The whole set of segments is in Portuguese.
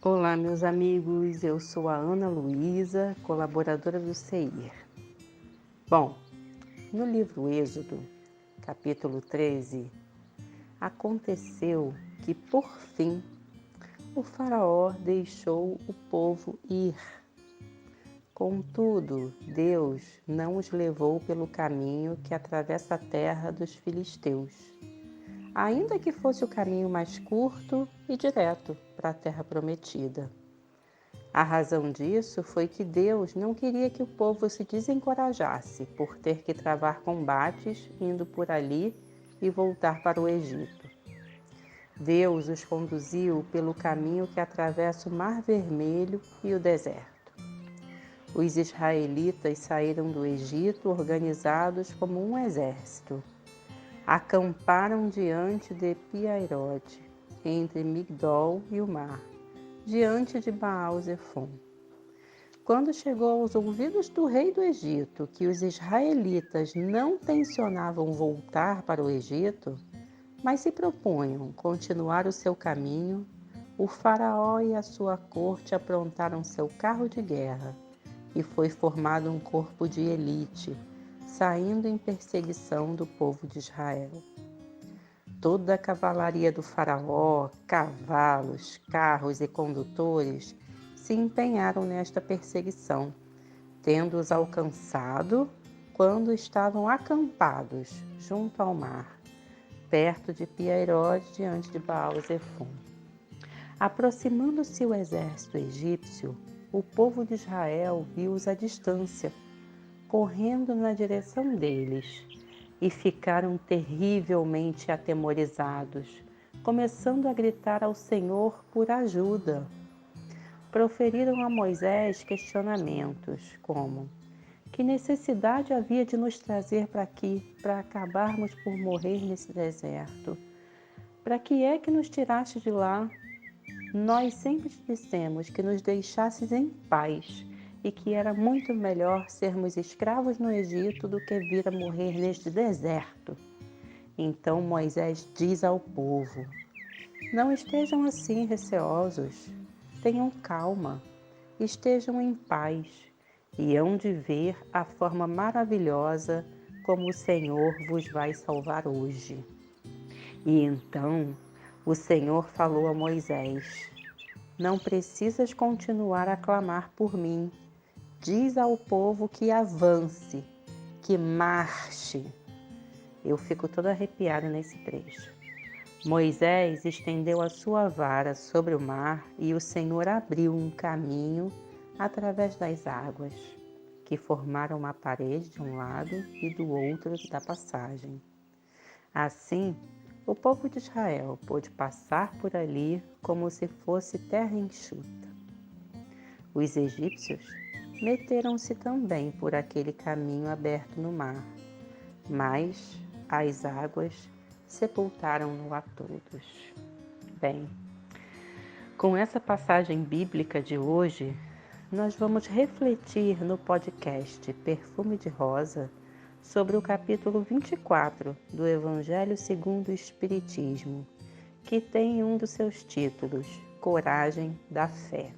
Olá, meus amigos, eu sou a Ana Luísa, colaboradora do CEIR. Bom, no livro Êxodo, capítulo 13, aconteceu que, por fim, o faraó deixou o povo ir. Contudo, Deus não os levou pelo caminho que atravessa a terra dos filisteus, ainda que fosse o caminho mais curto e direto para a terra prometida. A razão disso foi que Deus não queria que o povo se desencorajasse por ter que travar combates indo por ali e voltar para o Egito. Deus os conduziu pelo caminho que atravessa o Mar Vermelho e o deserto. Os israelitas saíram do Egito organizados como um exército. Acamparam diante de Pi-Hahirote, entre Migdol e o mar, diante de Baal-Zefon. Quando chegou aos ouvidos do rei do Egito que os israelitas não tensionavam voltar para o Egito, mas se propunham continuar o seu caminho, o faraó e a sua corte aprontaram seu carro de guerra e foi formado um corpo de elite, saindo em perseguição do povo de Israel. Toda a cavalaria do faraó, cavalos, carros e condutores se empenharam nesta perseguição, tendo-os alcançado quando estavam acampados junto ao mar, perto de Pi-Hahirote, diante de Baal-Zefon. Aproximando-se o exército egípcio, o povo de Israel viu-os à distância, correndo na direção deles, e ficaram terrivelmente atemorizados, começando a gritar ao Senhor por ajuda. Proferiram a Moisés questionamentos como: que necessidade havia de nos trazer para aqui, para acabarmos por morrer nesse deserto? Para que é que nos tiraste de lá? Nós sempre te dissemos que nos deixasses em paz e que era muito melhor sermos escravos no Egito do que vir a morrer neste deserto. Então Moisés diz ao povo: não estejam assim receosos, tenham calma, estejam em paz e hão de ver a forma maravilhosa como o Senhor vos vai salvar hoje. E então o Senhor falou a Moisés: não precisas continuar a clamar por mim. Diz ao povo que avance, que marche. Eu fico toda arrepiada nesse trecho. Moisés estendeu a sua vara sobre o mar e o Senhor abriu um caminho através das águas, que formaram uma parede de um lado e do outro da passagem. Assim, o povo de Israel pôde passar por ali como se fosse terra enxuta. Os egípcios meteram-se também por aquele caminho aberto no mar, mas as águas sepultaram-no a todos. Bem, com essa passagem bíblica de hoje, nós vamos refletir no podcast Perfume de Rosa sobre o capítulo 24 do Evangelho segundo o Espiritismo, que tem um dos seus títulos, Coragem da Fé.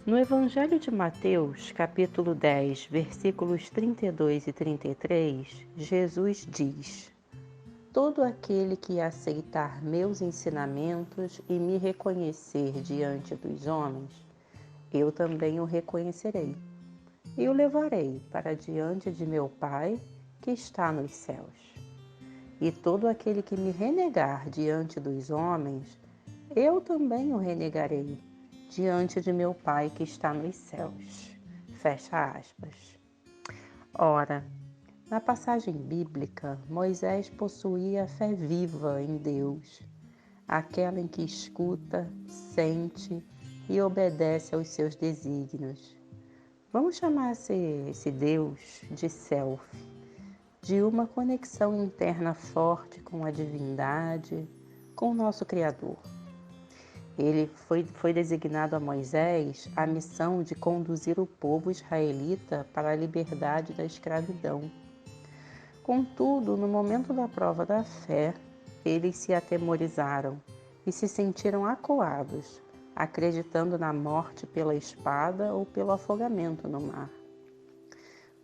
No Evangelho de Mateus, capítulo 10, versículos 32 e 33, Jesus diz: todo aquele que aceitar meus ensinamentos e me reconhecer diante dos homens, eu também o reconhecerei e o levarei para diante de meu Pai que está nos céus. E todo aquele que me renegar diante dos homens, eu também o renegarei diante de meu Pai que está nos céus. Fecha aspas. Ora, na passagem bíblica, Moisés possuía a fé viva em Deus, aquela em que escuta, sente e obedece aos seus desígnios. Vamos chamar esse Deus de self, de uma conexão interna forte com a divindade, com o nosso Criador. Foi designado a Moisés a missão de conduzir o povo israelita para a liberdade da escravidão. Contudo, no momento da prova da fé, eles se atemorizaram e se sentiram acuados, acreditando na morte pela espada ou pelo afogamento no mar.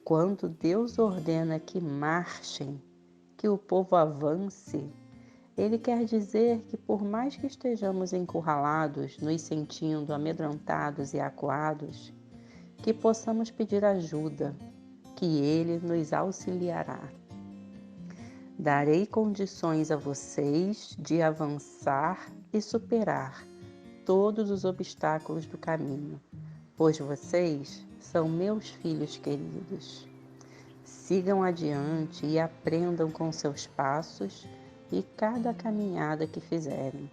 Quando Deus ordena que marchem, que o povo avance, Ele quer dizer que por mais que estejamos encurralados, nos sentindo amedrontados e acuados, que possamos pedir ajuda, que Ele nos auxiliará. Darei condições a vocês de avançar e superar todos os obstáculos do caminho, pois vocês são meus filhos queridos. Sigam adiante e aprendam com seus passos e cada caminhada que fizerem.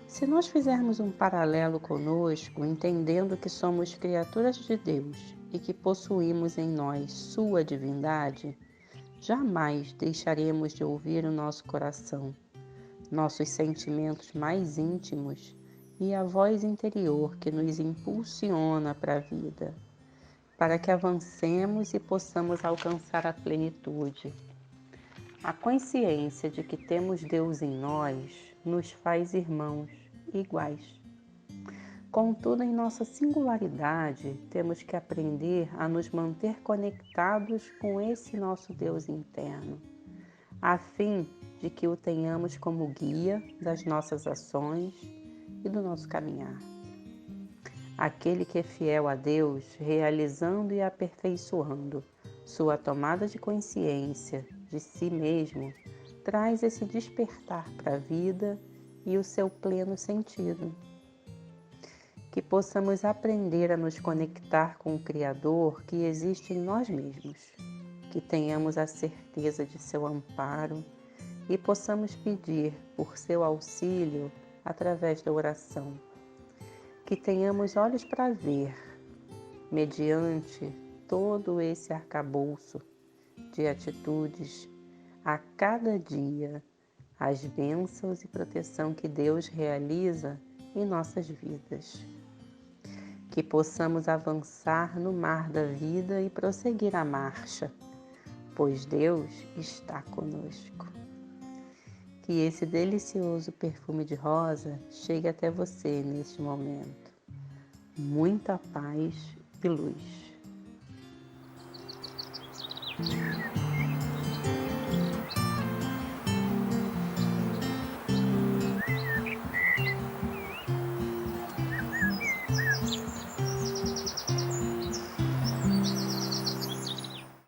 Se nós fizermos um paralelo conosco, entendendo que somos criaturas de Deus e que possuímos em nós sua divindade, jamais deixaremos de ouvir o nosso coração, nossos sentimentos mais íntimos e a voz interior que nos impulsiona para a vida, para que avancemos e possamos alcançar a plenitude. A consciência de que temos Deus em nós nos faz irmãos iguais. Contudo, em nossa singularidade, temos que aprender a nos manter conectados com esse nosso Deus interno, a fim de que o tenhamos como guia das nossas ações e do nosso caminhar. Aquele que é fiel a Deus, realizando e aperfeiçoando sua tomada de consciência de si mesmo, traz esse despertar para a vida e o seu pleno sentido. Que possamos aprender a nos conectar com o Criador que existe em nós mesmos, que tenhamos a certeza de seu amparo e possamos pedir por seu auxílio através da oração. Que tenhamos olhos para ver, mediante todo esse arcabouço de atitudes, a cada dia, as bênçãos e proteção que Deus realiza em nossas vidas. Que possamos avançar no mar da vida e prosseguir a marcha, pois Deus está conosco. Que esse delicioso perfume de rosa chegue até você neste momento. Muita paz e luz.